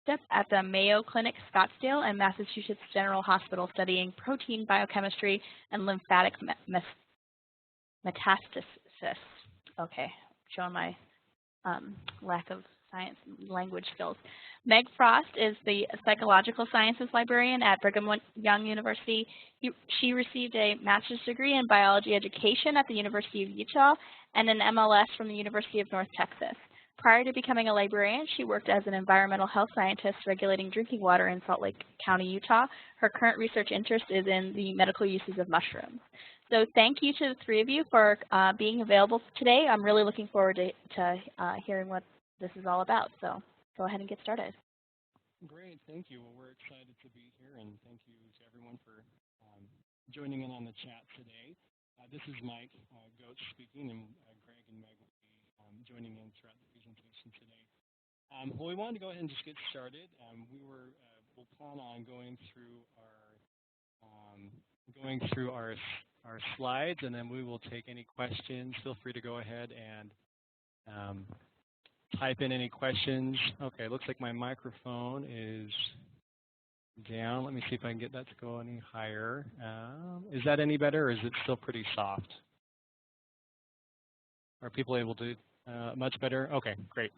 at the Mayo Clinic, Scottsdale, and Massachusetts General Hospital studying protein biochemistry and lymphatic metastasis. Okay, showing my lack of science language skills. Meg Frost is the psychological sciences librarian at Brigham Young University. She received a master's degree in biology education at the University of Utah and an MLS from the University of North Texas. Prior to becoming a librarian, she worked as an environmental health scientist regulating drinking water in Salt Lake County, Utah. Her current research interest is in the medical uses of mushrooms. So thank you to the three of you for being available today. I'm really looking forward to hearing what this is all about. So go ahead and get started. Great, thank you. Well, we're excited to be here, and thank you to everyone for joining in on the chat today. This is Mike Goetz speaking, and Greg and Meg will be joining in throughout the presentation today. Well, we wanted to go ahead and just get started. We'll plan on going through our slides, and then we will take any questions. Feel free to go ahead and type in any questions. Okay, looks like my microphone is down. Let me see if I can get that to go any higher. Is that any better, or is it still pretty soft? Are people able to, much better? Okay, great.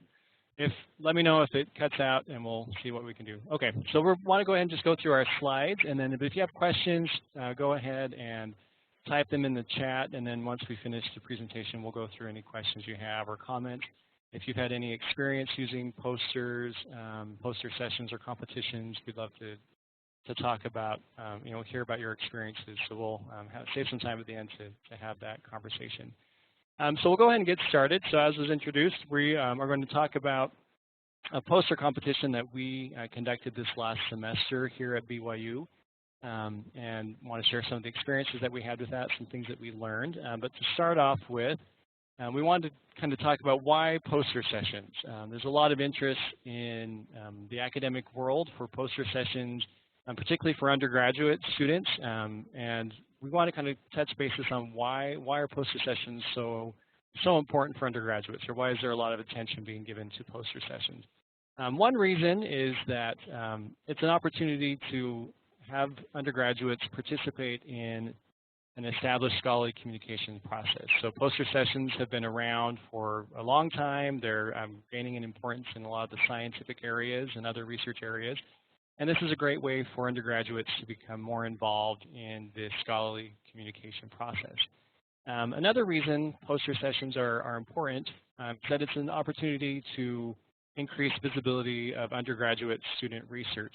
Let me know if it cuts out, and we'll see what we can do. Okay, so we want to go ahead and just go through our slides, and then if you have questions, go ahead and type them in the chat, and then once we finish the presentation, we'll go through any questions you have or comments. If you've had any experience using posters, poster sessions or competitions, we'd love to talk about, hear about your experiences. So we'll save some time at the end to have that conversation. So we'll go ahead and get started. So as was introduced, we are going to talk about a poster competition that we conducted this last semester here at BYU, and want to share some of the experiences that we had with that, some things that we learned. But to start off with, we wanted to kind of talk about why poster sessions. There's a lot of interest in the academic world for poster sessions, particularly for undergraduate students, and we want to kind of touch bases on why are poster sessions so important for undergraduates, or why is there a lot of attention being given to poster sessions. One reason is that it's an opportunity to have undergraduates participate in an established scholarly communication process. So poster sessions have been around for a long time. They're gaining an importance in a lot of the scientific areas and other research areas. And this is a great way for undergraduates to become more involved in this scholarly communication process. Another reason poster sessions are important is that it's an opportunity to increase visibility of undergraduate student research.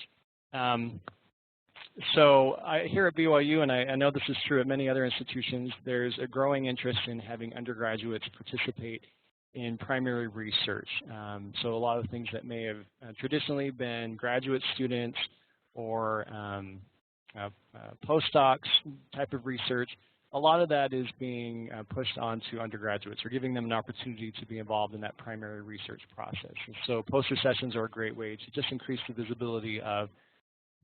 So here at BYU, and I know this is true at many other institutions, there's a growing interest in having undergraduates participate in primary research. So a lot of things that may have traditionally been graduate students or postdocs type of research, a lot of that is being pushed onto undergraduates. We're giving them an opportunity to be involved in that primary research process. And so poster sessions are a great way to just increase the visibility of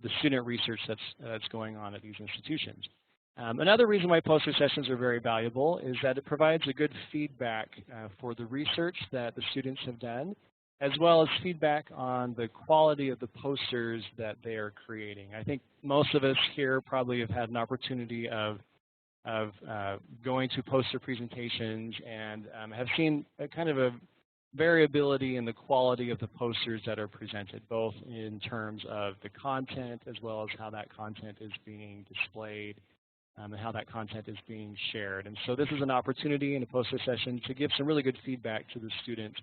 the student research that's going on at these institutions. Another reason why poster sessions are very valuable is that it provides a good feedback for the research that the students have done, as well as feedback on the quality of the posters that they are creating. I think most of us here probably have had an opportunity of going to poster presentations and have seen a kind of a variability in the quality of the posters that are presented, both in terms of the content as well as how that content is being displayed and how that content is being shared. And so this is an opportunity in a poster session to give some really good feedback to the students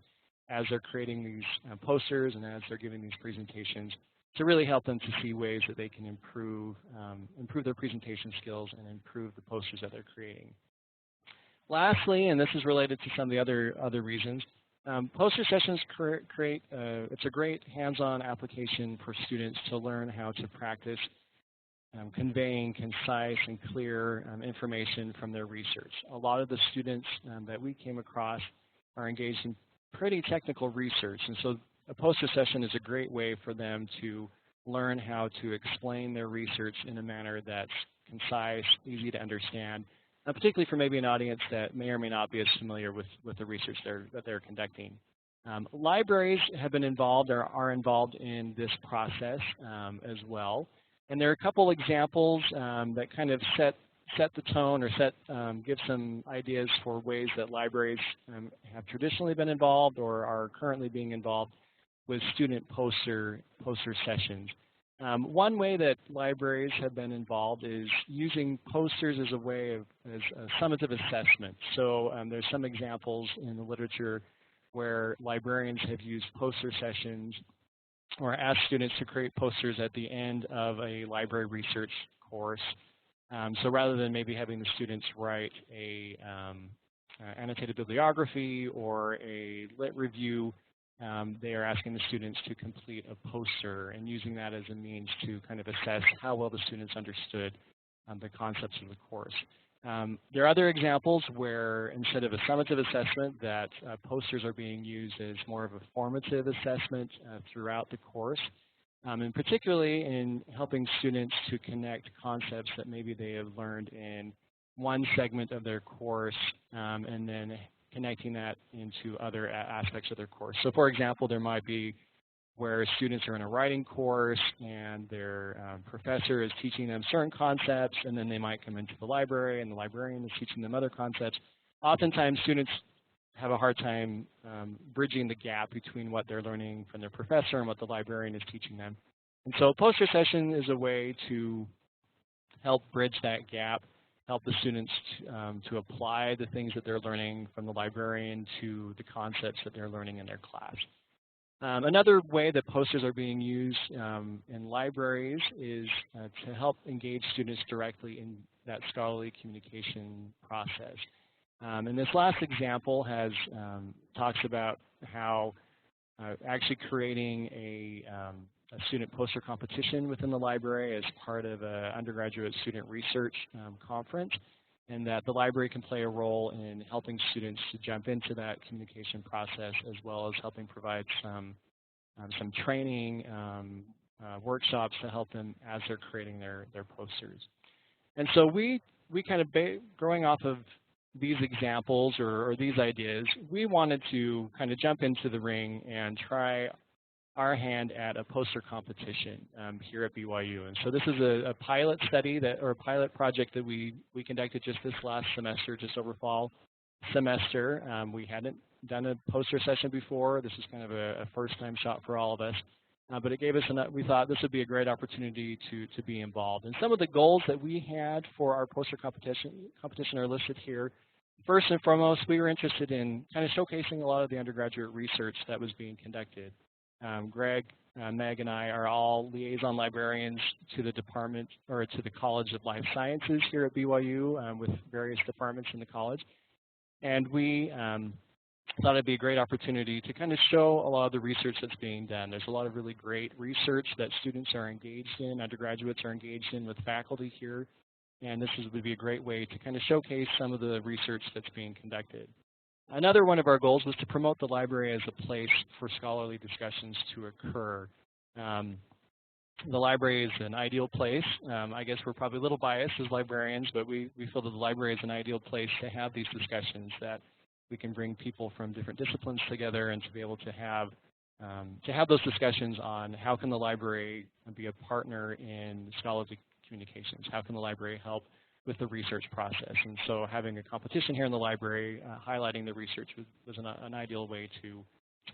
as they're creating these posters and as they're giving these presentations, to really help them to see ways that they can improve their presentation skills and improve the posters that they're creating. Lastly, and this is related to some of the other reasons, poster sessions create, it's a great hands-on application for students to learn how to practice conveying concise and clear information from their research. A lot of the students that we came across are engaged in pretty technical research, and so a poster session is a great way for them to learn how to explain their research in a manner that's concise, easy to understand, particularly for maybe an audience that may or may not be as familiar with the research that they're conducting. Libraries have been involved or are involved in this process as well. And there are a couple examples that kind of set the tone or give some ideas for ways that libraries have traditionally been involved or are currently being involved with student poster sessions. One way that libraries have been involved is using posters as a way of as a summative assessment. So there's some examples in the literature where librarians have used poster sessions or asked students to create posters at the end of a library research course. So rather than maybe having the students write a annotated bibliography or a lit review, they are asking the students to complete a poster and using that as a means to kind of assess how well the students understood the concepts of the course. There are other examples where instead of a summative assessment that posters are being used as more of a formative assessment throughout the course, and particularly in helping students to connect concepts that maybe they have learned in one segment of their course and then connecting that into other aspects of their course. So for example, there might be where students are in a writing course and their professor is teaching them certain concepts, and then they might come into the library and the librarian is teaching them other concepts. Oftentimes students have a hard time bridging the gap between what they're learning from their professor and what the librarian is teaching them. And so a poster session is a way to help bridge that gap, help the students to apply the things that they're learning from the librarian to the concepts that they're learning in their class. Another way that posters are being used in libraries is to help engage students directly in that scholarly communication process. And this last example talks about how actually creating a student poster competition within the library as part of an undergraduate student research conference, and that the library can play a role in helping students to jump into that communication process, as well as helping provide some training workshops to help them as they're creating their posters. And so we kind of, growing off of these examples or these ideas, we wanted to kind of jump into the ring and try our hand at a poster competition here at BYU. And so this is a pilot study or a pilot project that we conducted just this last semester, just over fall semester. We hadn't done a poster session before. This is kind of a first-time shot for all of us. But it gave us we thought this would be a great opportunity to be involved. And some of the goals that we had for our poster competition are listed here. First and foremost, we were interested in kind of showcasing a lot of the undergraduate research that was being conducted. Greg, Meg, and I are all liaison librarians to the department or to the College of Life Sciences here at BYU with various departments in the college. And we thought it'd be a great opportunity to kind of show a lot of the research that's being done. There's a lot of really great research that students are engaged in, undergraduates are engaged in with faculty here. And this would be a great way to kind of showcase some of the research that's being conducted. Another one of our goals was to promote the library as a place for scholarly discussions to occur. The library is an ideal place. I guess we're probably a little biased as librarians, but we feel that the library is an ideal place to have these discussions, that we can bring people from different disciplines together and to be able to have those discussions on how can the library be a partner in scholarly communications, how can the library help with the research process. And so having a competition here in the library, highlighting the research was an ideal way to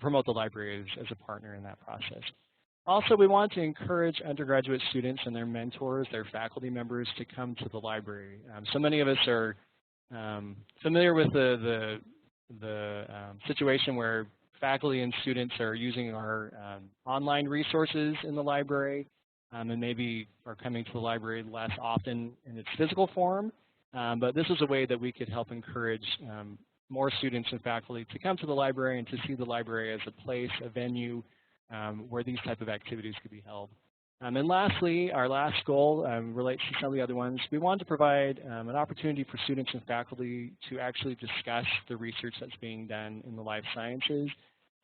promote the library as a partner in that process. Also, we wanted to encourage undergraduate students and their mentors, their faculty members, to come to the library. So many of us are familiar with the situation where faculty and students are using our online resources in the library, and maybe are coming to the library less often in its physical form. But this is a way that we could help encourage more students and faculty to come to the library and to see the library as a place, a venue where these type of activities could be held. And lastly, our last goal relates to some of the other ones. We wanted to provide an opportunity for students and faculty to actually discuss the research that's being done in the life sciences,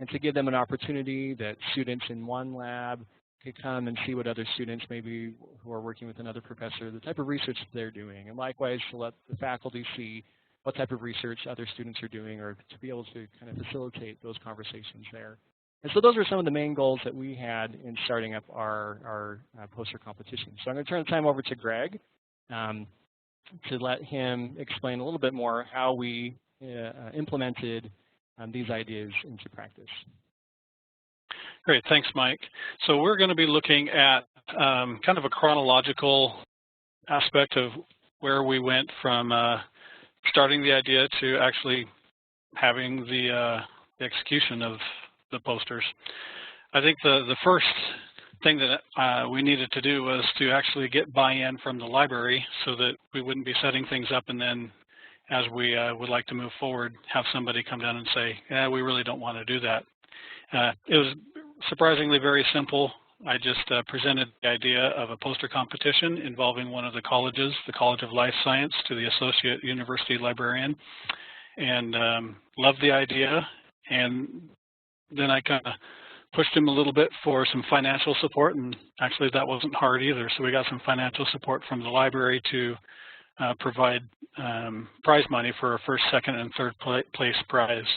and to give them an opportunity that students in one lab could come and see what other students maybe who are working with another professor, the type of research that they're doing, and likewise to let the faculty see what type of research other students are doing, or to be able to kind of facilitate those conversations there. And so those are some of the main goals that we had in starting up our poster competition. So I'm going to turn the time over to Greg to let him explain a little bit more how we implemented these ideas into practice. Great, thanks, Mike. So we're going to be looking at kind of a chronological aspect of where we went from starting the idea to actually having the execution of the posters. I think the first thing that we needed to do was to actually get buy-in from the library so that we wouldn't be setting things up and then as we would like to move forward, have somebody come down and say, yeah, we really don't want to do that. It was surprisingly very simple. I just presented the idea of a poster competition involving one of the colleges, the College of Life Science, to the Associate University Librarian, and loved the idea. And then I kind of pushed him a little bit for some financial support, and actually that wasn't hard either. So we got some financial support from the library to provide prize money for a first, second, and third place prize.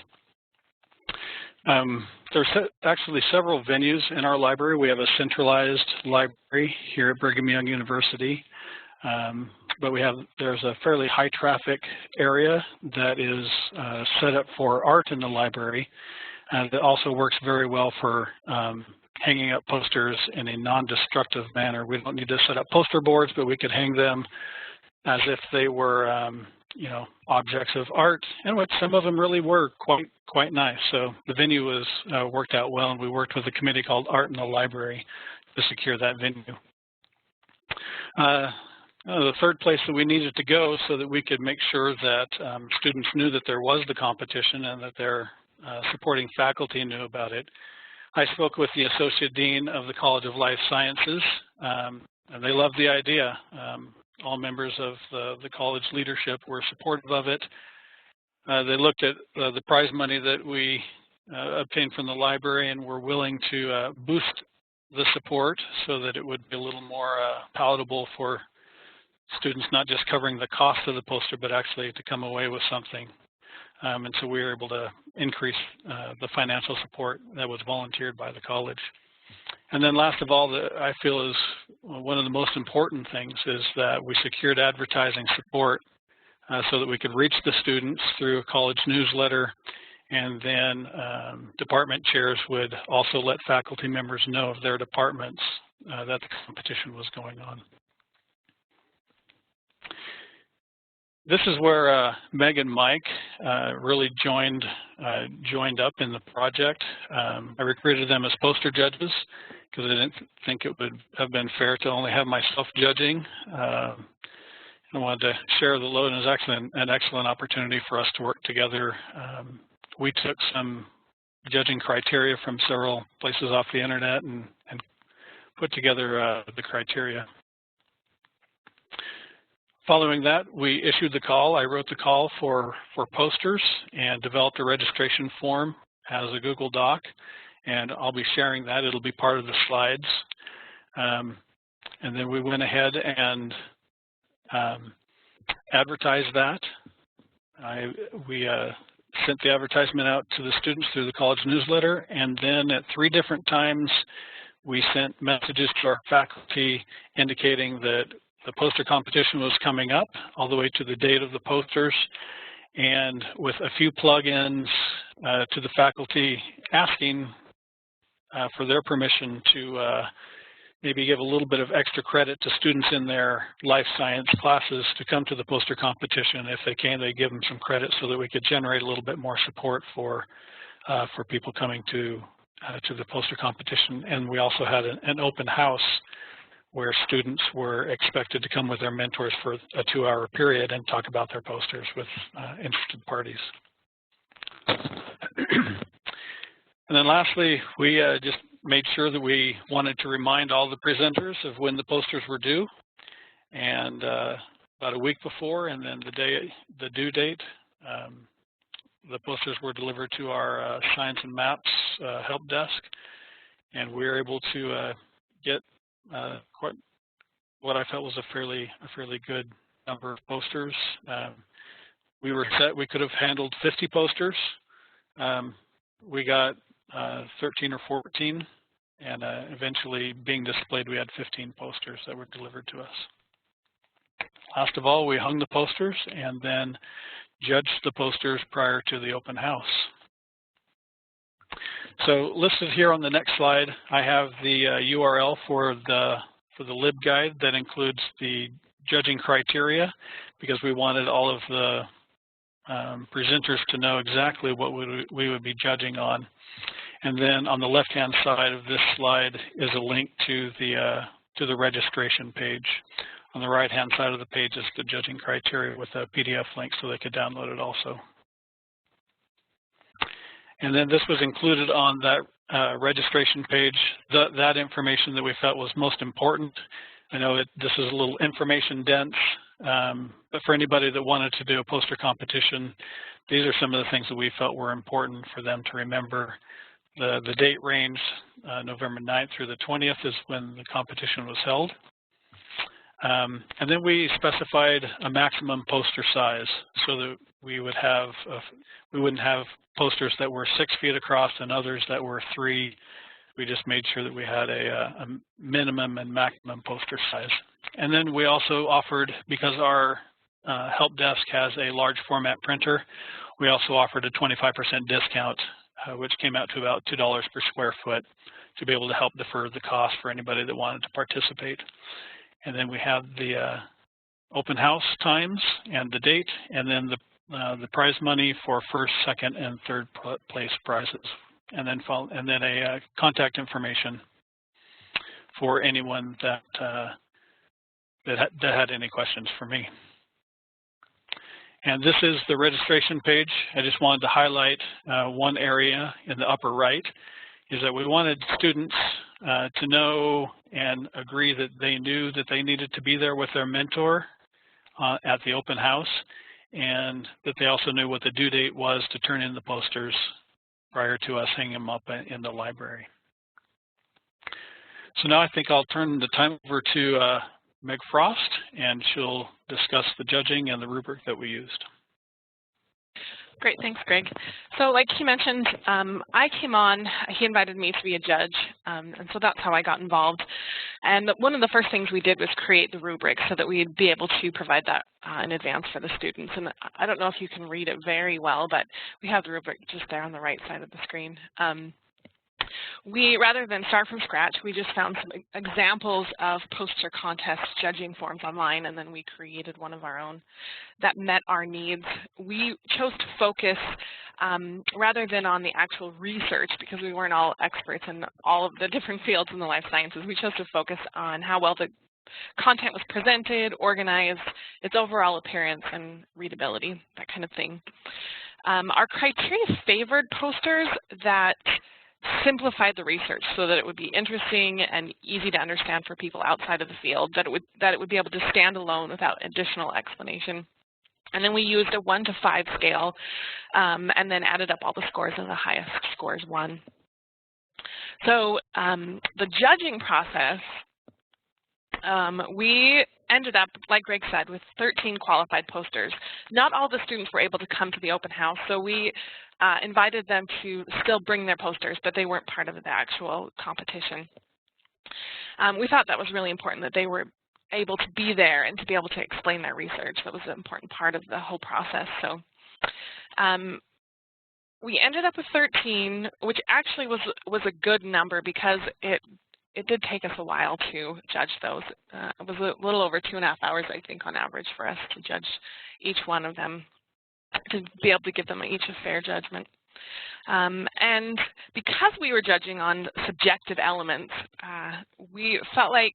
There's actually several venues in our library. We have a centralized library here at Brigham Young University, but there's a fairly high traffic area that is set up for art in the library, and it also works very well for hanging up posters in a non-destructive manner. We don't need to set up poster boards, but we could hang them as if they were you know, objects of art, and which some of them really were quite nice. So the venue was worked out well, and we worked with a committee called Art in the Library to secure that venue. The third place that we needed to go so that we could make sure that students knew that there was the competition and that their supporting faculty knew about it. I spoke with the Associate Dean of the College of Life Sciences, and they loved the idea. All members of the college leadership were supportive of it. They looked at the prize money that we obtained from the library and were willing to boost the support so that it would be a little more palatable for students, not just covering the cost of the poster, but actually to come away with something. And so we were able to increase the financial support that was volunteered by the college. And then last of all, I feel is one of the most important things is that we secured advertising support so that we could reach the students through a college newsletter, and then department chairs would also let faculty members know of their departments that the competition was going on. This is where Meg and Mike really joined up in the project. I recruited them as poster judges because I didn't think it would have been fair to only have myself judging. I wanted to share the load, and it was actually an excellent opportunity for us to work together. We took some judging criteria from several places off the internet and put together the criteria. Following that, we issued the call. I wrote the call for posters and developed a registration form as a Google Doc, and I'll be sharing that. It'll be part of the slides. And then we went ahead and advertised that. We sent the advertisement out to the students through the college newsletter, and then at 3 different times we sent messages to our faculty indicating that the poster competition was coming up all the way to the date of the posters, and with a few plug-ins to the faculty asking for their permission to maybe give a little bit of extra credit to students in their life science classes to come to the poster competition. If they can, they give them some credit so that we could generate a little bit more support for people coming to the poster competition. And we also had an open house where students were expected to come with their mentors for a 2-hour period and talk about their posters with interested parties. And then lastly, we just made sure that we wanted to remind all the presenters of when the posters were due. And about a week before, and then the due date, the posters were delivered to our Science and Maps help desk. And we were able to get what I felt was a fairly good number of posters. we were set, we could have handled 50 posters. We got 13 or 14, and eventually being displayed, we had 15 posters that were delivered to us. Last of all, we hung the posters and then judged the posters prior to the open house. So listed here on the next slide, I have the URL for the LibGuide that includes the judging criteria, because we wanted all of the presenters to know exactly what we would be judging on. And then on the left-hand side of this slide is a link to the registration page. On the right-hand side of the page is the judging criteria with a PDF link so they could download it also. And then this was included on that registration page, that information that we felt was most important. I know this is a little information dense, but for anybody that wanted to do a poster competition, these are some of the things that we felt were important for them to remember. The date range, November 9th through the 20th, is when the competition was held. And then we specified a maximum poster size so that we would have, we wouldn't have posters that were 6 feet across and others that were 3. We just made sure that we had a minimum and maximum poster size. And then we also offered, because our help desk has a large format printer, we also offered a 25% discount, which came out to about $2 per square foot to be able to help defer the cost for anybody that wanted to participate. And then we have the open house times and the date, and then the prize money for first, second, and third place prizes, and then a contact information for anyone that had any questions for me. And this is the registration page. I just wanted to highlight one area in the upper right, is that we wanted students to know and agree that they knew that they needed to be there with their mentor at the open house, and that they also knew what the due date was to turn in the posters prior to us hanging them up in the library. So now I think I'll turn the time over to Meg Frost, and she'll discuss the judging and the rubric that we used. Great, thanks, Greg. So like he mentioned, I came on, he invited me to be a judge, and so that's how I got involved. And one of the first things we did was create the rubric so that we'd be able to provide that in advance for the students. And I don't know if you can read it very well, but we have the rubric just there on the right side of the screen. We, rather than start from scratch, we just found some examples of poster contest judging forms online, and then we created one of our own that met our needs. We chose to focus, rather than on the actual research, because we weren't all experts in all of the different fields in the life sciences, we chose to focus on how well the content was presented, organized, its overall appearance, and readability, that kind of thing. Our criteria favored posters that simplified the research so that it would be interesting and easy to understand for people outside of the field, that it would be able to stand alone without additional explanation. And then we used a 1 to 5 scale, and then added up all the scores, and the highest score is 1. So the judging process, we ended up, like Greg said, with 13 qualified posters. Not all the students were able to come to the open house, so we invited them to still bring their posters, but they weren't part of the actual competition. We thought that was really important, that they were able to be there and to be able to explain their research. That was an important part of the whole process. So we ended up with 13, which actually was a good number, because it did take us a while to judge those. It was a little over 2.5 hours, I think, on average for us to judge each one of them, to be able to give them each a fair judgment. And because we were judging on subjective elements, we felt like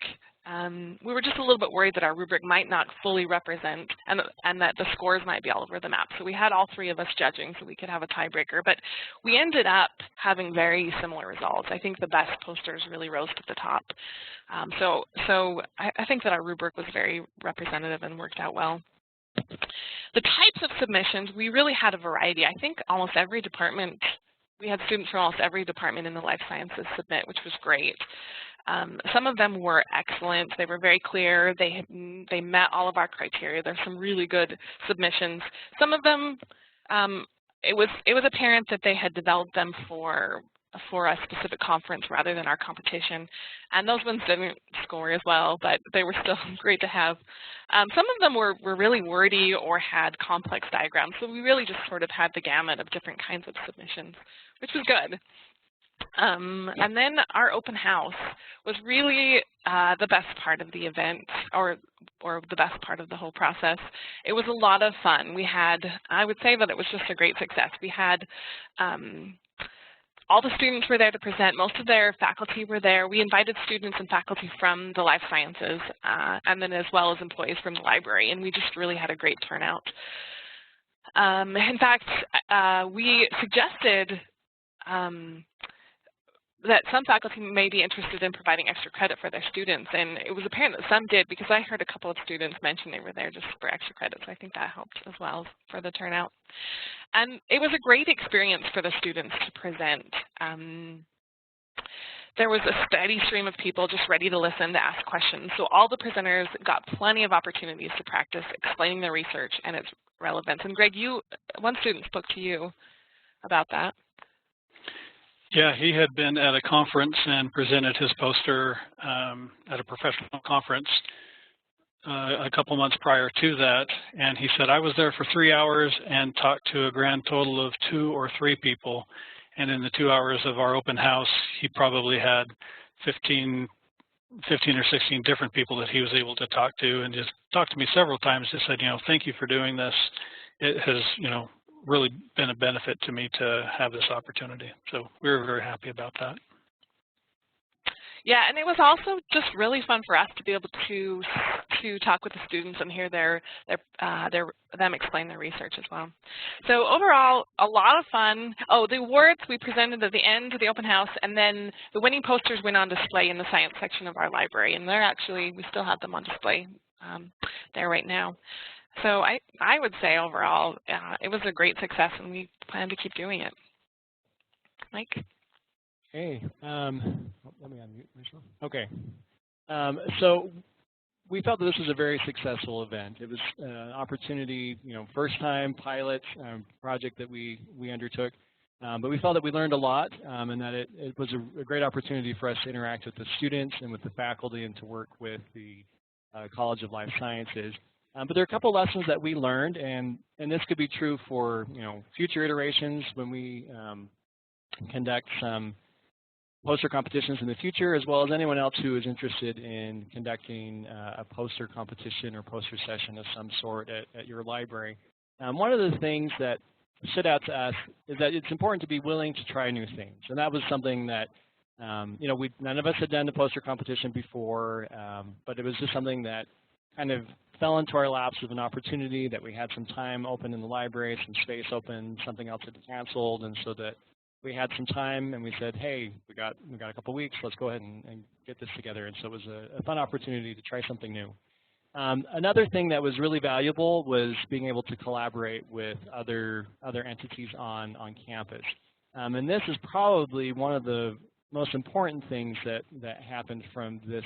we were just a little bit worried that our rubric might not fully represent, and that the scores might be all over the map. So we had all 3 of us judging so we could have a tiebreaker, but we ended up having very similar results. I think the best posters really rose to the top. So I think that our rubric was very representative and worked out well. The types of submissions, we really had a variety. I think almost every department, we had students from almost every department in the life sciences submit, which was great. Some of them were excellent. They were very clear. They met all of our criteria. There's some really good submissions. Some of them, it was apparent that they had developed them for a specific conference rather than our competition, and those ones didn't score as well, but they were still great to have. Some of them were really wordy or had complex diagrams, so we really just sort of had the gamut of different kinds of submissions, which was good. And then our open house was really the best part of the event, or the best part of the whole process. It was a lot of fun. I would say that it was just a great success. We had all the students were there to present. Most of their faculty were there. We invited students and faculty from the life sciences, and then as well as employees from the library, and we just really had a great turnout. In fact, we suggested that some faculty may be interested in providing extra credit for their students, and it was apparent that some did, because I heard a couple of students mention they were there just for extra credit, so I think that helped as well for the turnout. And it was a great experience for the students to present. There was a steady stream of people just ready to listen, to ask questions, so all the presenters got plenty of opportunities to practice explaining their research and its relevance. And Greg, one student spoke to you about that. Yeah, he had been at a conference and presented his poster at a professional conference a couple months prior to that, and he said, I was there for 3 hours and talked to a grand total of 2 or 3 people, and in the 2 hours of our open house, he probably had 15 or 16 different people that he was able to talk to, and just talked to me several times. Just said, thank you for doing this. It has, really been a benefit to me to have this opportunity. So we were very happy about that. Yeah, and it was also just really fun for us to be able to talk with the students and hear them explain their research as well. So overall, a lot of fun. Oh, the awards we presented at the end of the open house, and then the winning posters went on display in the science section of our library, and we still have them on display there right now. So I would say overall, it was a great success, and we plan to keep doing it. Mike? Okay. Let me unmute myself. Okay. So we felt that this was a very successful event. It was an opportunity, first time pilot project that we undertook. But we felt that we learned a lot, and that it was a great opportunity for us to interact with the students and with the faculty and to work with the College of Life Sciences. But there are a couple lessons that we learned, and this could be true for future iterations when we conduct some poster competitions in the future, as well as anyone else who is interested in conducting a poster competition or poster session of some sort at your library. One of the things that stood out to us is that it's important to be willing to try new things, and that was something that none of us had done a poster competition before, but it was just something that kind of fell into our laps with an opportunity that we had some time open in the library, some space open, something else had canceled, and so that we had some time and we said, hey, we got a couple weeks, let's go ahead and get this together. And so it was a fun opportunity to try something new. Another thing that was really valuable was being able to collaborate with other entities on campus. And this is probably one of the most important things that happened from this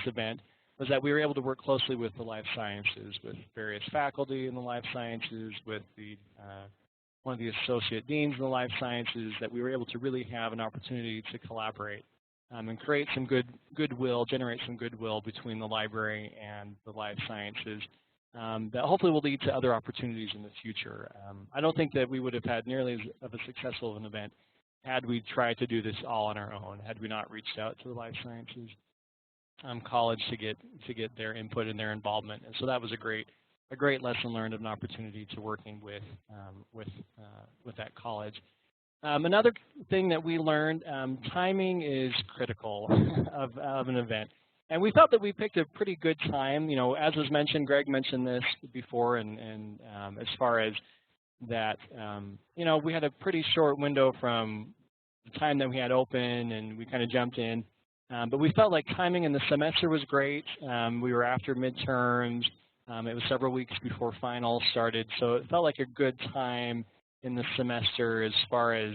event, was that we were able to work closely with the life sciences, with various faculty in the life sciences, with the one of the associate deans in the life sciences, that we were able to really have an opportunity to collaborate and create some goodwill, generate some goodwill between the library and the life sciences that hopefully will lead to other opportunities in the future. I don't think that we would have had nearly as of a successful of an event had we tried to do this all on our own, had we not reached out to the life sciences college to get their input and their involvement. And so that was a great lesson learned, of an opportunity to working with that college. Another thing that we learned, timing is critical of an event. And we felt that we picked a pretty good time. As was mentioned, Greg mentioned this before, and as far as that, we had a pretty short window from the time that we had open, and we kind of jumped in. But we felt like timing in the semester was great. We were after midterms. It was several weeks before finals started, so it felt like a good time in the semester as far as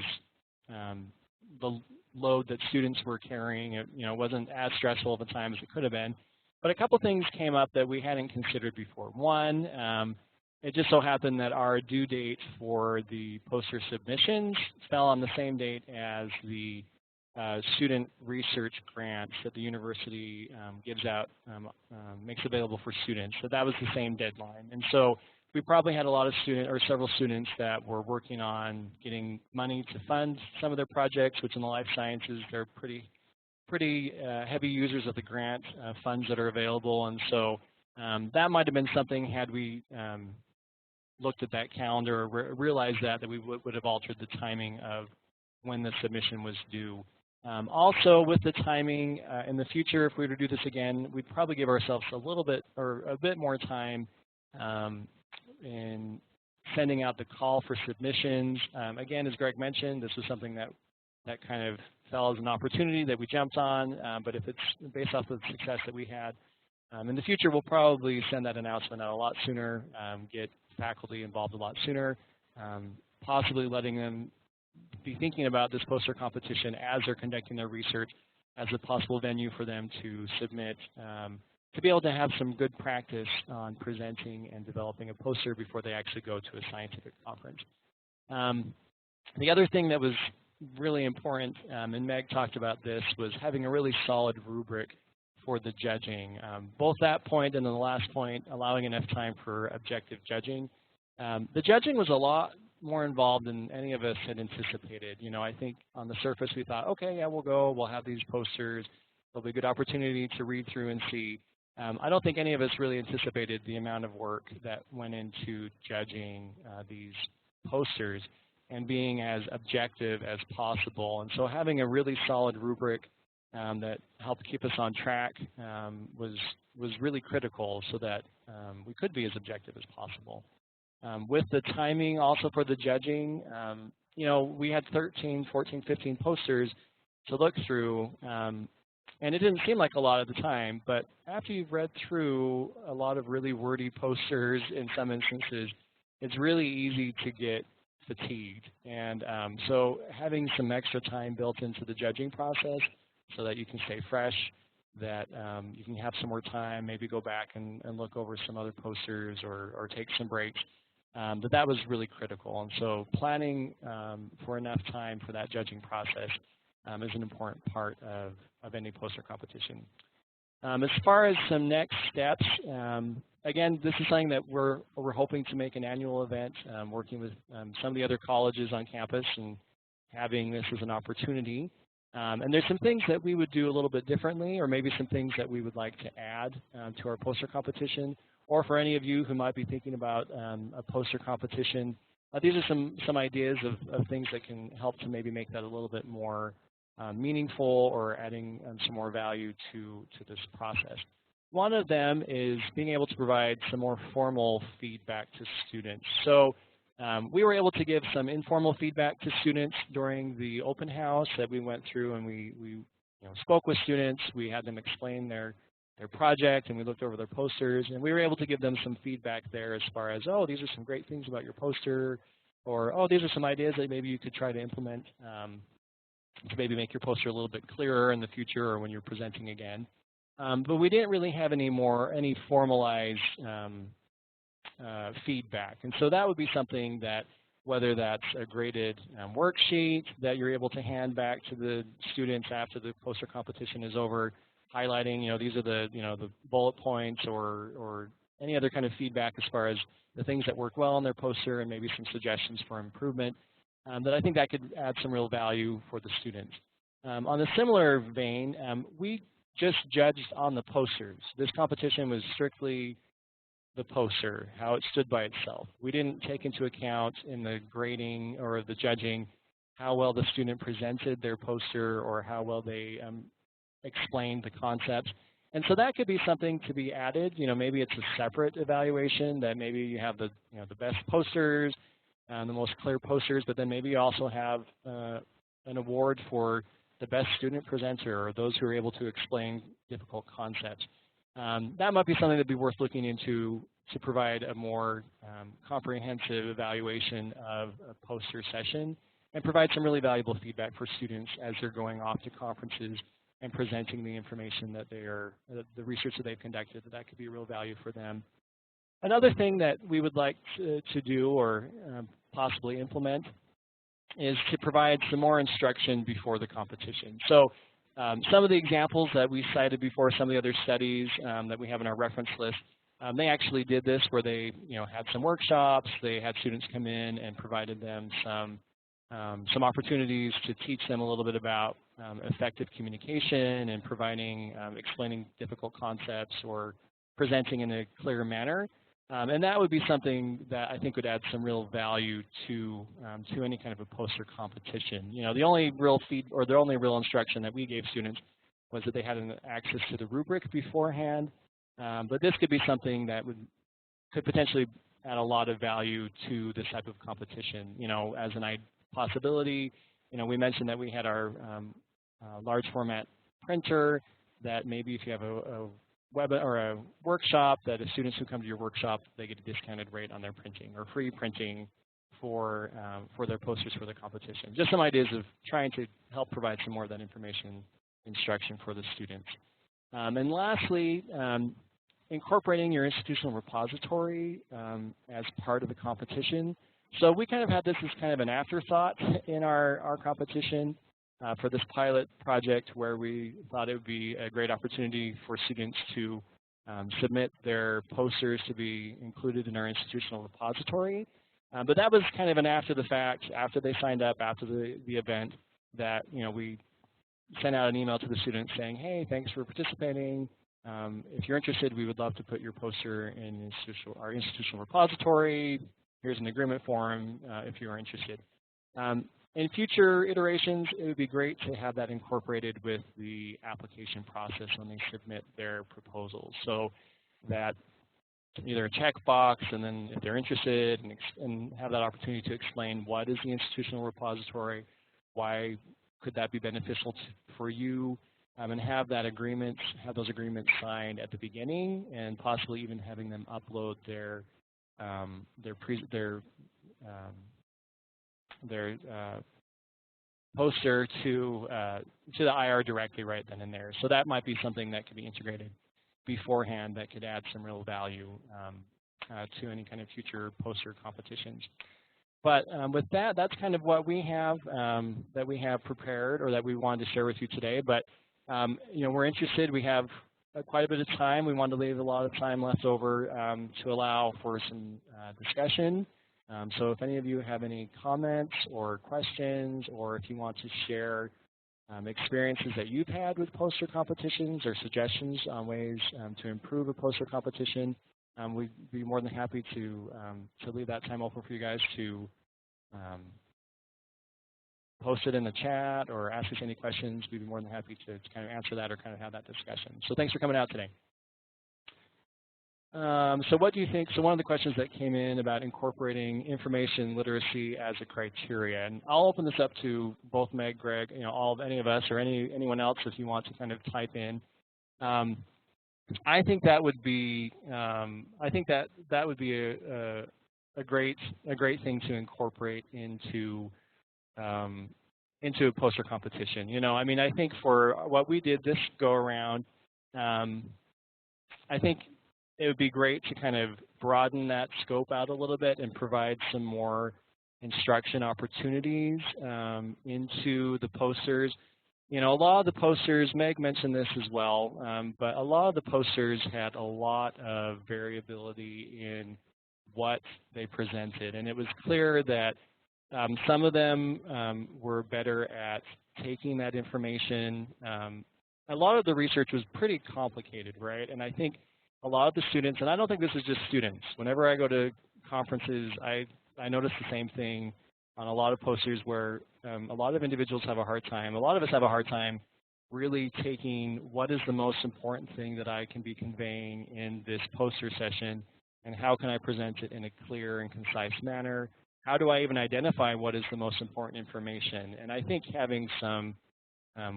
the load that students were carrying. It wasn't as stressful of a time as it could have been. But a couple things came up that we hadn't considered before. One, it just so happened that our due date for the poster submissions fell on the same date as the student research grants that the university gives out, makes available for students. So that was the same deadline. And so we probably had a lot of students, or several students, that were working on getting money to fund some of their projects, which in the life sciences, they're pretty heavy users of the grant funds that are available. And so that might have been something, had we looked at that calendar or realized that we would have altered the timing of when the submission was due. Also, with the timing in the future, if we were to do this again, we'd probably give ourselves a little bit or a bit more time in sending out the call for submissions. Again, as Greg mentioned, this was something that kind of fell as an opportunity that we jumped on, but if it's based off of the success that we had, in the future, we'll probably send that announcement out a lot sooner, get faculty involved a lot sooner, possibly letting them be thinking about this poster competition as they're conducting their research as a possible venue for them to submit, to be able to have some good practice on presenting and developing a poster before they actually go to a scientific conference. The other thing that was really important, and Meg talked about this, was having a really solid rubric for the judging. Both that point and then the last point, allowing enough time for objective judging. The judging was a lot more involved than any of us had anticipated. I think on the surface we thought, okay, yeah, we'll go, we'll have these posters, there'll be a good opportunity to read through and see. I don't think any of us really anticipated the amount of work that went into judging these posters and being as objective as possible. And so having a really solid rubric that helped keep us on track was really critical so that we could be as objective as possible. With the timing also for the judging, we had 13, 14, 15 posters to look through, and it didn't seem like a lot at the time, but after you've read through a lot of really wordy posters in some instances, it's really easy to get fatigued. And so having some extra time built into the judging process so that you can stay fresh, that you can have some more time, maybe go back and look over some other posters or take some breaks, that was really critical. And so planning for enough time for that judging process is an important part of any poster competition. As far as some next steps, again, this is something that we're hoping to make an annual event, working with some of the other colleges on campus and having this as an opportunity. And there's some things that we would do a little bit differently, or maybe some things that we would like to add to our poster competition, or for any of you who might be thinking about a poster competition. These are some ideas of things that can help to maybe make that a little bit more meaningful or adding some more value to this process. One of them is being able to provide some more formal feedback to students. So we were able to give some informal feedback to students during the open house that we went through, and we spoke with students. We had them explain their project, and we looked over their posters, and we were able to give them some feedback there as far as, oh, these are some great things about your poster, or, oh, these are some ideas that maybe you could try to implement to maybe make your poster a little bit clearer in the future or when you're presenting again. But we didn't really have any formalized feedback. And so that would be something that, whether that's a graded worksheet that you're able to hand back to the students after the poster competition is over, highlighting, these are the bullet points, or any other kind of feedback as far as the things that work well on their poster and maybe some suggestions for improvement, that I think that could add some real value for the students. On a similar vein, we just judged on the posters. This competition was strictly the poster, how it stood by itself. We didn't take into account in the grading or the judging how well the student presented their poster or how well they explained the concepts. And so that could be something to be added. Maybe it's a separate evaluation, that maybe you have the best posters, the most clear posters, but then maybe you also have an award for the best student presenter, or those who are able to explain difficult concepts. That might be something that would be worth looking into to provide a more comprehensive evaluation of a poster session. and provide some really valuable feedback for students as they're going off to conferences and presenting the information that the research that they've conducted, that could be a real value for them. Another thing that we would like to do or possibly implement is to provide some more instruction before the competition. So some of the examples that we cited before, some of the other studies that we have in our reference list, they actually did this where they had some workshops, they had students come in and provided them some opportunities to teach them a little bit about effective communication and explaining difficult concepts or presenting in a clear manner. And that would be something that I think would add some real value to any kind of a poster competition. The only real instruction that we gave students was that they had access to the rubric beforehand. But this could be something that could potentially add a lot of value to this type of competition. As an possibility, we mentioned that we had our large format printer. That maybe if you have a workshop, that if students who come to your workshop, they get a discounted rate on their printing or free printing for their posters for the competition. Just some ideas of trying to help provide some more of that instruction for the students. And lastly, incorporating your institutional repository as part of the competition. So we kind of had this as kind of an afterthought in our competition. For this pilot project, where we thought it would be a great opportunity for students to submit their posters to be included in our institutional repository. But that was kind of an after the fact, after they signed up, after the event, that we sent out an email to the students saying, hey, thanks for participating. If you're interested, we would love to put your poster in our institutional repository. Here's an agreement form if you are interested. In future iterations, it would be great to have that incorporated with the application process when they submit their proposals, so that either a checkbox, and then if they're interested, and have that opportunity to explain what is the institutional repository, why could that be beneficial for you, and have those agreements signed at the beginning, and possibly even having them upload their poster to the IR directly right then and there. So that might be something that could be integrated beforehand that could add some real value to any kind of future poster competitions. But with that, that's kind of what we have prepared, or that we wanted to share with you today. But we're interested. We have quite a bit of time. We wanted to leave a lot of time left over to allow for some discussion. So if any of you have any comments or questions, or if you want to share experiences that you've had with poster competitions or suggestions on ways to improve a poster competition, we'd be more than happy to leave that time open for you guys to post it in the chat or ask us any questions. We'd be more than happy to kind of answer that or kind of have that discussion. So thanks for coming out today. So what do you think? So one of the questions that came in about incorporating information literacy as a criteria, and I'll open this up to both Meg, Greg, any of us or anyone else if you want to kind of type in. I think that would be a great thing to incorporate into a poster competition. I mean, I think for what we did this go around, I think it would be great to kind of broaden that scope out a little bit and provide some more instruction opportunities into the posters. A lot of the posters, Meg mentioned this as well, but a lot of the posters had a lot of variability in what they presented. And it was clear that some of them were better at taking that information. A lot of the research was pretty complicated, right? And I think a lot of the students, and I don't think this is just students, whenever I go to conferences, I notice the same thing on a lot of posters where a lot of individuals have a hard time, a lot of us have a hard time really taking what is the most important thing that I can be conveying in this poster session, and how can I present it in a clear and concise manner? How do I even identify what is the most important information? And I think having some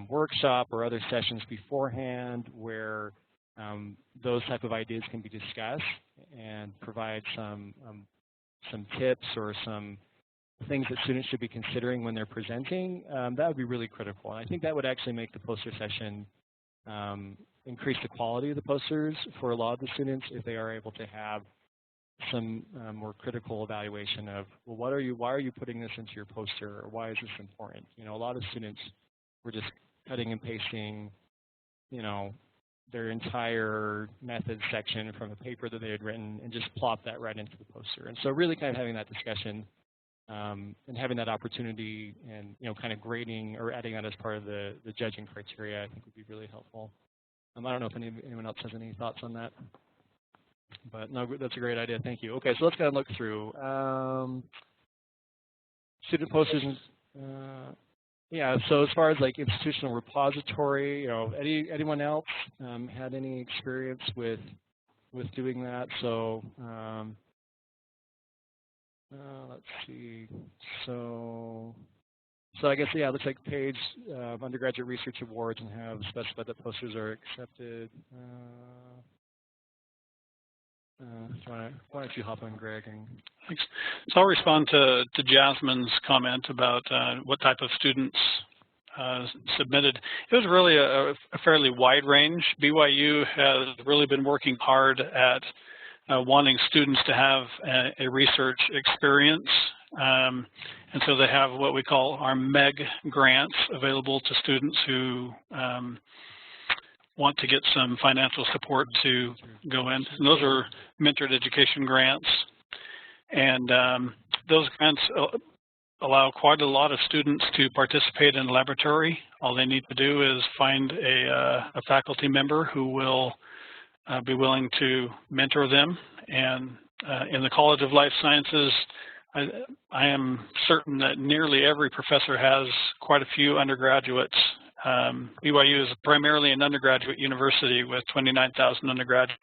workshop or other sessions beforehand where those type of ideas can be discussed and provide some tips or some things that students should be considering when they're presenting, that would be really critical. And I think that would actually make the poster session increase the quality of the posters for a lot of the students if they are able to have some more critical evaluation of, well, why are you putting this into your poster, or why is this important? You know, a lot of students were just cutting and pasting, you know, their entire method section from a paper that they had written and just plop that right into the poster. And so really kind of having that discussion and having that opportunity and, you know, kind of grading or adding that as part of the judging criteria, I think would be really helpful. I don't know if anyone else has any thoughts on that. But no, that's a great idea. Thank you. Okay, so let's kind of look through student posters. Yeah. So as far as like institutional repository, you know, anyone else had any experience with doing that? So let's see. So I guess yeah, it looks like page undergraduate research awards and have specified that posters are accepted. Why don't you hop on, Greg? Thanks. So I'll respond to Jasmine's comment about what type of students submitted. It was really a fairly wide range. BYU has really been working hard at wanting students to have a research experience. And so they have what we call our MEG grants available to students who want to get some financial support to go in. And those are mentored education grants. And those grants allow quite a lot of students to participate in a laboratory. All they need to do is find a faculty member who will be willing to mentor them. And in the College of Life Sciences, I am certain that nearly every professor has quite a few undergraduates. BYU is primarily an undergraduate university with 29,000 undergraduates.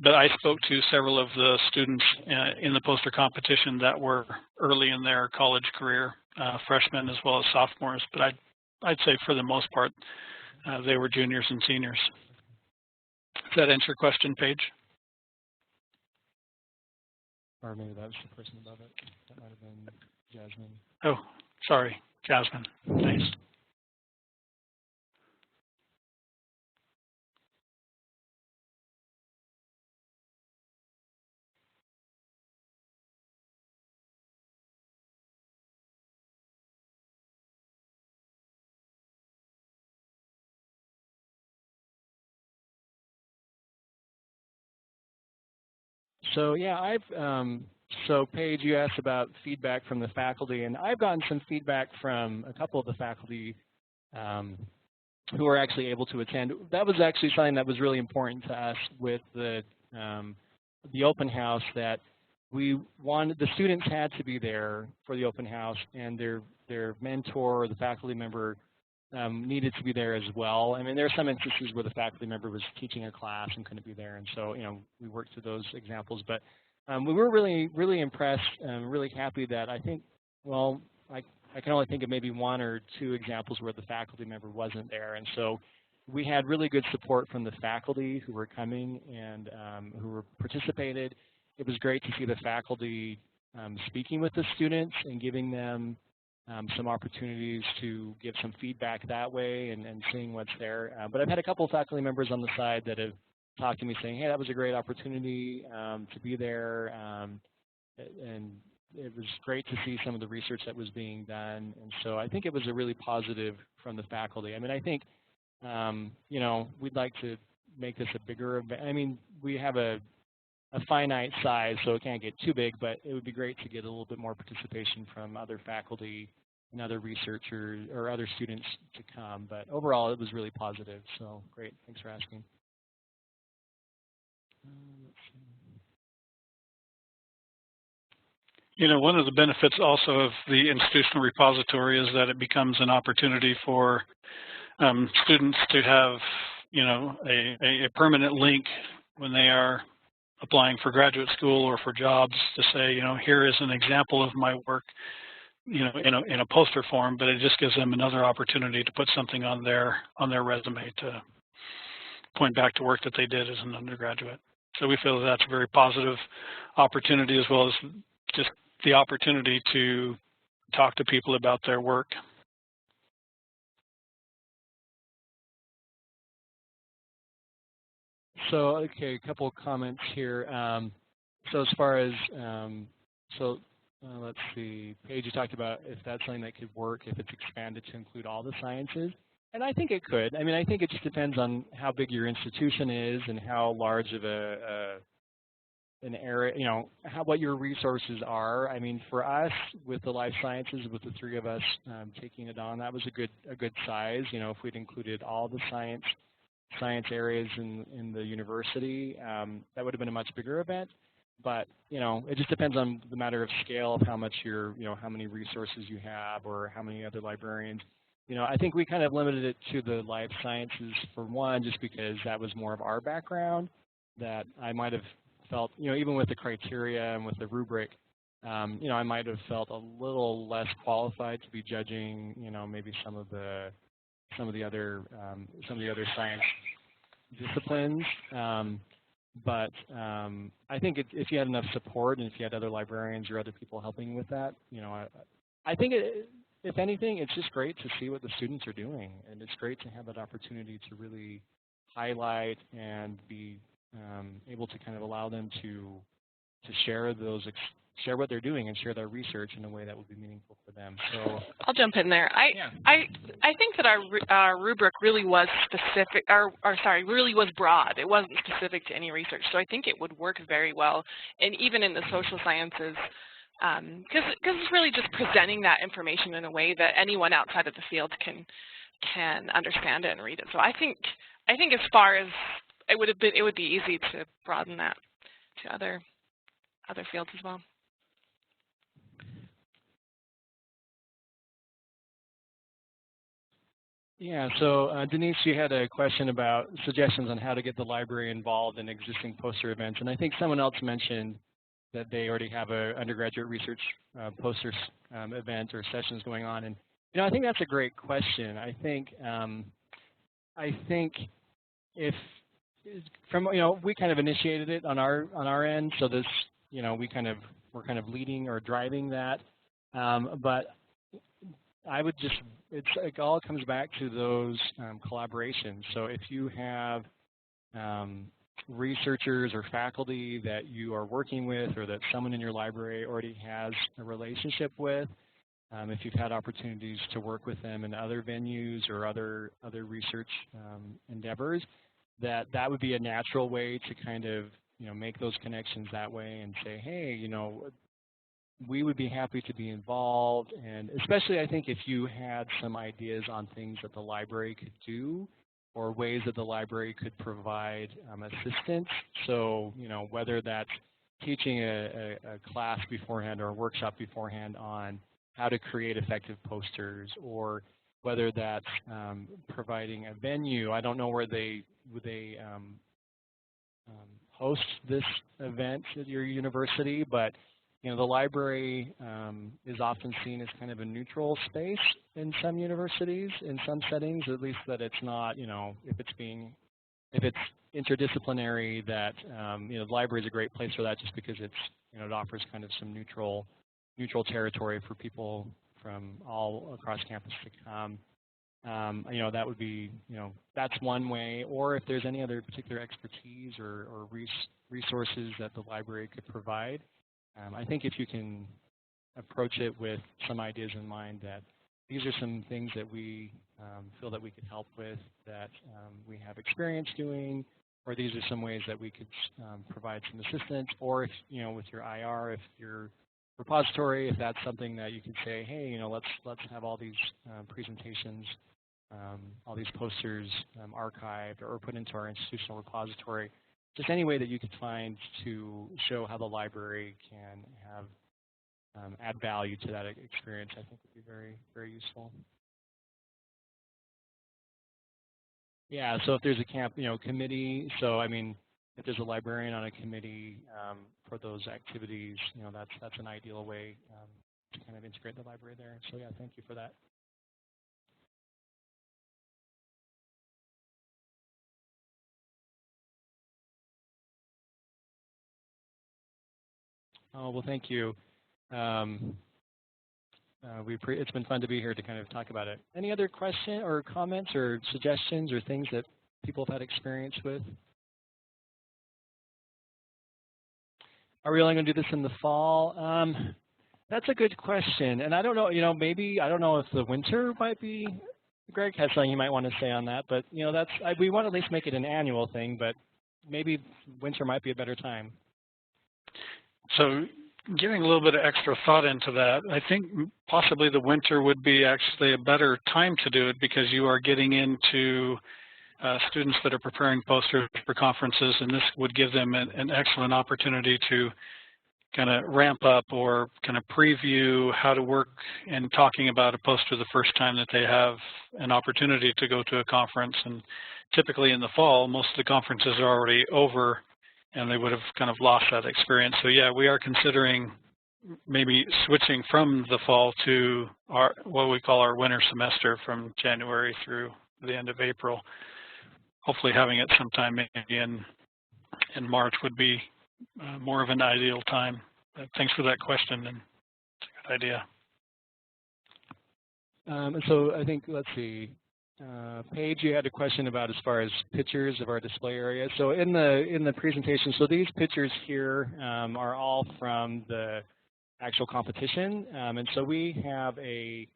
But I spoke to several of the students in the poster competition that were early in their college career, freshmen as well as sophomores. But I'd say for the most part, they were juniors and seniors. Does that answer your question, Paige? Or maybe that was the person above it. That might have been Jasmine. Oh, sorry, Jasmine. Thanks. So yeah, so Paige, you asked about feedback from the faculty, and I've gotten some feedback from a couple of the faculty who were actually able to attend. That was actually something that was really important to us with the open house, that we wanted the students had to be there for the open house, and their mentor or the faculty member needed to be there as well. I mean, there are some instances where the faculty member was teaching a class and couldn't be there, and so, you know, we worked through those examples. But we were really impressed and really happy that I think, well, I can only think of maybe one or two examples where the faculty member wasn't there. And so we had really good support from the faculty who were coming and who participated. It was great to see the faculty speaking with the students and giving them some opportunities to give some feedback that way and seeing what's there. But I've had a couple of faculty members on the side that have talked to me saying, hey, that was a great opportunity to be there. And it was great to see some of the research that was being done. And so I think it was a really positive from the faculty. I mean, I think, you know, we'd like to make this a bigger event. I mean, we have a finite size, so it can't get too big, but it would be great to get a little bit more participation from other faculty and other researchers or other students to come. But overall, it was really positive. So great. Thanks for asking. Let's see. You know, one of the benefits also of the institutional repository is that it becomes an opportunity for students to have, you know, a permanent link when they are applying for graduate school or for jobs to say, you know, here is an example of my work, you know, in a poster form, but it just gives them another opportunity to put something on their resume to point back to work that they did as an undergraduate. So we feel that that's a very positive opportunity, as well as just the opportunity to talk to people about their work. So, okay, a couple of comments here. So as far as, let's see, Paige, you talked about if that's something that could work, if it's expanded to include all the sciences. And I think it could. I mean, I think it just depends on how big your institution is and how large of an area, you know, what your resources are. I mean, for us, with the life sciences, with the three of us taking it on, that was a good size. You know, if we'd included all the science areas in the university, that would have been a much bigger event. But, you know, it just depends on the matter of scale of how much how many resources you have or how many other librarians. You know, I think we kind of limited it to the life sciences for one, just because that was more of our background, that I might have felt, you know, even with the criteria and with the rubric, you know, I might have felt a little less qualified to be judging, you know, maybe some of the other science disciplines. But I think if you had enough support and if you had other librarians or other people helping with that, you know, I think if anything, it's just great to see what the students are doing, and it's great to have that opportunity to really highlight and be able to kind of allow them to share what they're doing and share their research in a way that would be meaningful for them. So I'll jump in there. I think that our rubric really was specific, really was broad. It wasn't specific to any research. So I think it would work very well, and even in the social sciences, because it's really just presenting that information in a way that anyone outside of the field can understand it and read it. So I think as far as it would be easy to broaden that to other fields as well. Yeah, so Denise, you had a question about suggestions on how to get the library involved in existing poster events, and I think someone else mentioned that they already have an undergraduate research poster event or sessions going on, and you know, I think that's a great question. I think if from, you know, we kind of initiated it on our end, so this, you know, we're kind of leading or driving that, but I would just, it all comes back to those collaborations. So if you have researchers or faculty that you are working with, or that someone in your library already has a relationship with, if you've had opportunities to work with them in other venues or other research endeavors, that would be a natural way to kind of, you know, make those connections that way and say, hey, you know, we would be happy to be involved. And especially, I think, if you had some ideas on things that the library could do or ways that the library could provide assistance. So, you know, whether that's teaching a class beforehand or a workshop beforehand on how to create effective posters, or whether that's providing a venue. I don't know where they host this event at your university, but you know, the library is often seen as kind of a neutral space in some universities, in some settings, at least that it's not, you know, if it's interdisciplinary, that, you know, the library is a great place for that, just because it's, you know, it offers kind of some neutral territory for people from all across campus to come. You know, that would be, you know, that's one way. Or if there's any other particular expertise or resources that the library could provide, I think if you can approach it with some ideas in mind, that these are some things that we feel that we could help with, that we have experience doing, or these are some ways that we could provide some assistance, or if, you know, with your IR, if your repository, if that's something that you can say, hey, you know, let's have all these presentations, all these posters archived or put into our institutional repository. Just any way that you could find to show how the library can have add value to that experience, I think would be very, very useful. Yeah, so if there's a committee, so I mean, if there's a librarian on a committee for those activities, you know, that's an ideal way to kind of integrate the library there. So yeah, thank you for that. Oh, well, thank you. It's been fun to be here to kind of talk about it. Any other questions or comments or suggestions or things that people have had experience with? Are we only going to do this in the fall? That's a good question. And I don't know, maybe, I don't know if the winter might be, Greg has something you might want to say on that, but, we want to at least make it an annual thing, but maybe winter might be a better time. So giving a little bit of extra thought into that, I think possibly the winter would be actually a better time to do it because you are getting into students that are preparing posters for conferences, and this would give them an excellent opportunity to kind of ramp up or kind of preview how to work in talking about a poster the first time that they have an opportunity to go to a conference. And typically in the fall, most of the conferences are already over and they would have kind of lost that experience. So yeah, we are considering maybe switching from the fall to our what we call our winter semester from January through the end of April. Hopefully having it sometime maybe in March would be more of an ideal time. But thanks for that question, and it's a good idea. And so I think, let's see, Paige, you had a question about as far as pictures of our display area. So in the presentation, so these pictures here are all from the actual competition. And so we have a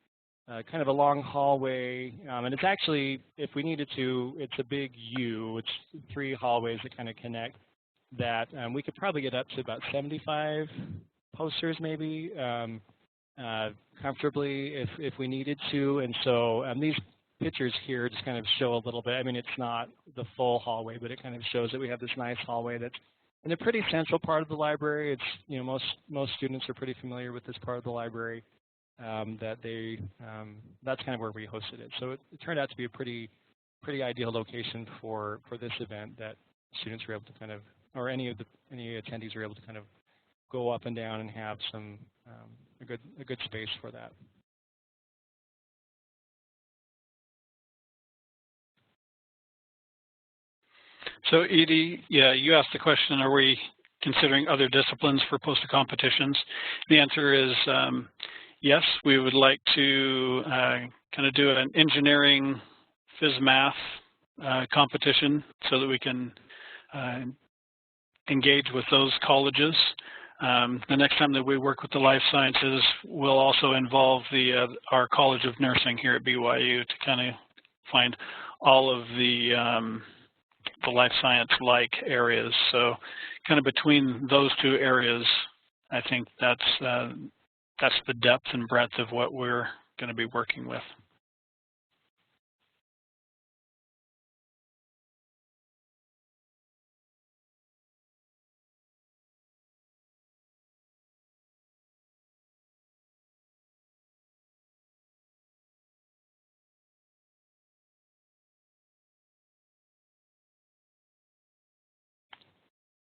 kind of a long hallway, and it's actually, if we needed to, it's a big U. It's 3 hallways that kind of connect that. We could probably get up to about 75 posters maybe comfortably if we needed to. And so these pictures here just kind of show a little bit. I mean, it's not the full hallway, but it kind of shows that we have this nice hallway that's in a pretty central part of the library. It's, most students are pretty familiar with this part of the library. That's kind of where we hosted it. So it turned out to be a pretty ideal location for this event that students were able to kind of, or any attendees were able to kind of go up and down and have some a good space for that. So Edie, yeah, you asked the question, are we considering other disciplines for poster competitions? The answer is yes, we would like to kind of do an engineering phys math competition so that we can engage with those colleges. The next time that we work with the life sciences, we'll also involve our College of Nursing here at BYU to kind of find all of the life science-like areas. So kind of between those 2 areas, I think that's the depth and breadth of what we're going to be working with.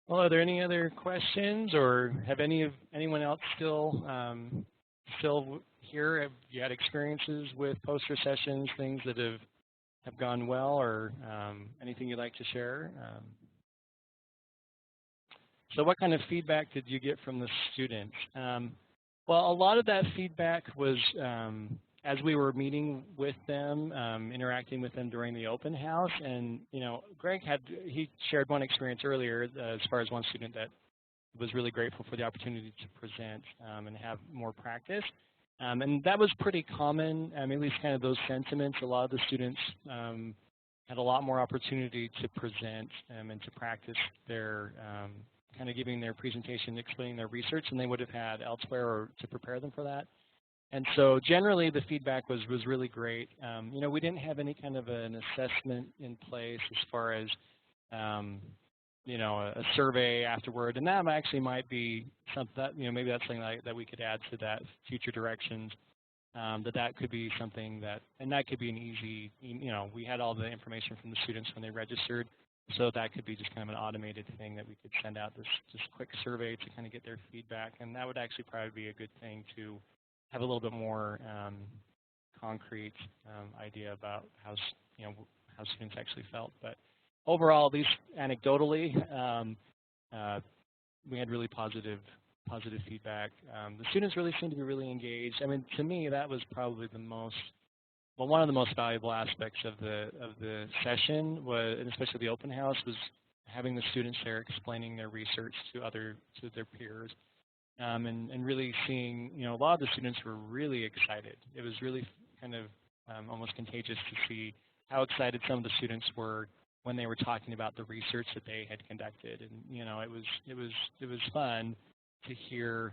Well, are there any other questions, or have anyone else still here? Have you had experiences with poster sessions, things that have gone well, or anything you'd like to share? So what kind of feedback did you get from the students? Well, a lot of that feedback was as we were meeting with them, interacting with them during the open house. And, Greg he shared one experience earlier as far as one student that was really grateful for the opportunity to present and have more practice. And that was pretty common, at least kind of those sentiments. A lot of the students had a lot more opportunity to present and to practice their kind of giving their presentation, explaining their research than they would have had elsewhere or to prepare them for that. And so generally the feedback was really great. We didn't have any kind of an assessment in place as far as, a survey afterward. And that actually might be something that, maybe that's something that we could add to that future directions, that could be something and that could be an easy, we had all the information from the students when they registered. So that could be just kind of an automated thing that we could send out this quick survey to kind of get their feedback. And that would actually probably be a good thing to have a little bit more concrete idea about how students actually felt. But overall, at least anecdotally, we had really positive positive feedback. The students really seemed to be really engaged. I mean, to me, that was probably the most, well, one of the most valuable aspects of the session was, and especially the open house, was having the students there explaining their research to their peers, and really seeing, a lot of the students were really excited. It was really kind of almost contagious to see how excited some of the students were when they were talking about the research that they had conducted, and it was fun to hear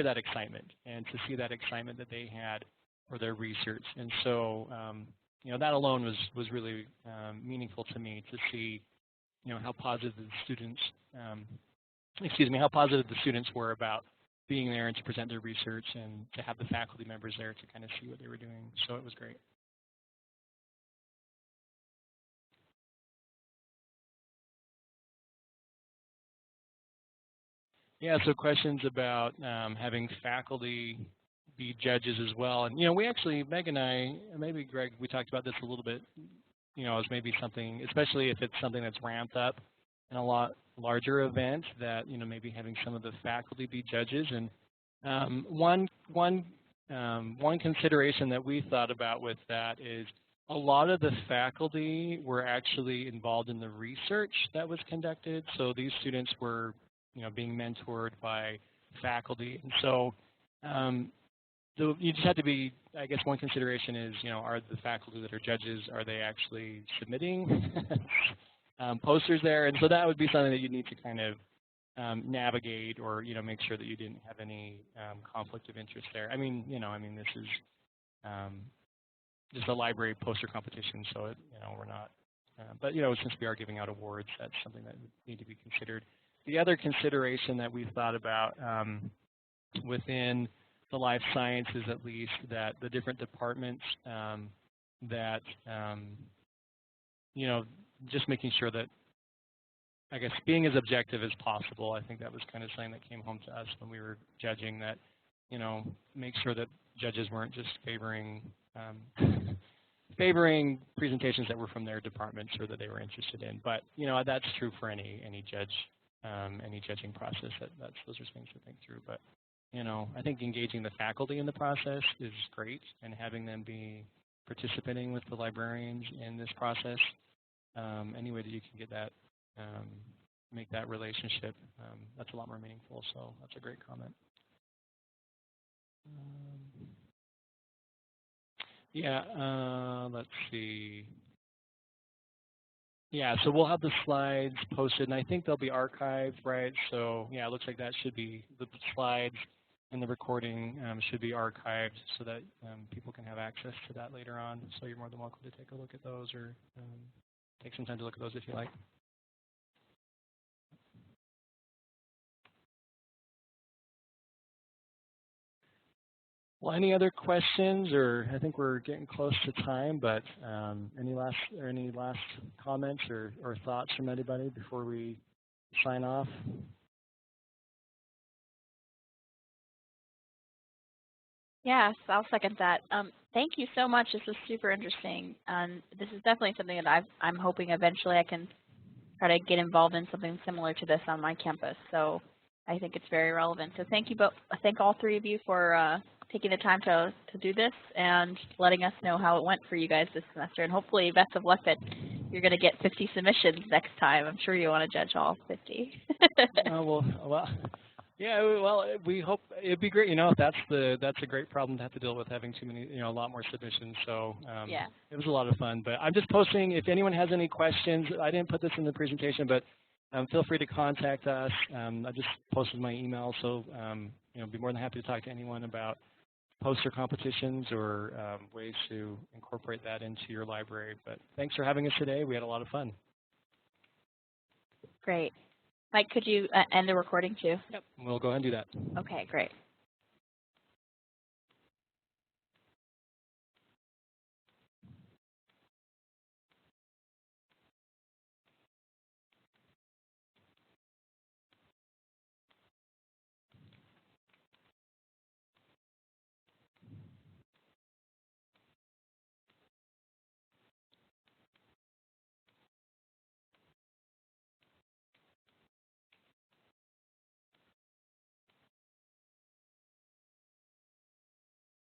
that excitement and to see that excitement that they had for their research. And so that alone was really meaningful to me, to see how positive the students how positive the students were about being there and to present their research, and to have the faculty members there to kind of see what they were doing. So it was great. Yeah, so questions about having faculty be judges as well. And, we actually, Meg and I, maybe Greg, we talked about this a little bit, as maybe something, especially if it's something that's ramped up in a lot larger event, that, maybe having some of the faculty be judges. And one consideration that we thought about with that is a lot of the faculty were actually involved in the research that was conducted. So these students were being mentored by faculty. And so you just have to be, I guess one consideration is, are the faculty that are judges, are they actually submitting posters there? And so that would be something that you need to kind of navigate, or, make sure that you didn't have any conflict of interest there. I mean, this is just a library poster competition, so, we're not, but, since we are giving out awards, that's something that would need to be considered. The other consideration that we've thought about within the life sciences, at least, that the different departments that, just making sure that, I guess, being as objective as possible. I think that was kind of something that came home to us when we were judging, that, make sure that judges weren't just favoring presentations that were from their departments or that they were interested in. But, that's true for any judging process. Those are things to think through. But, I think engaging the faculty in the process is great, and having them be participating with the librarians in this process, any way that you can get that, make that relationship, that's a lot more meaningful. So that's a great comment. Let's see. Yeah, so we'll have the slides posted, and I think they'll be archived, right? So yeah, it looks like that should be, the slides and the recording should be archived, so that people can have access to that later on. So you're more than welcome to take a look at those, or take some time to look at those if you like. Well, any other questions, or I think we're getting close to time, but any last comments or thoughts from anybody before we sign off? Yes, I'll second that. Thank you so much. This was super interesting. This is definitely something that I'm hoping eventually I can try to get involved in something similar to this on my campus. So I think it's very relevant. So thank you both. Thank all three of you for taking the time to do this and letting us know how it went for you guys this semester. And hopefully, best of luck that you're going to get 50 submissions next time. I'm sure you want to judge all 50. Yeah, well, we hope it'd be great. That's a great problem to have to deal with, having too many, a lot more submissions. So yeah, it was a lot of fun. But I'm just posting, if anyone has any questions. I didn't put this in the presentation, but feel free to contact us. I just posted my email, so be more than happy to talk to anyone about poster competitions or ways to incorporate that into your library. But thanks for having us today. We had a lot of fun. Great. Mike, could you end the recording too? Yep, we'll go ahead and do that. Okay, great.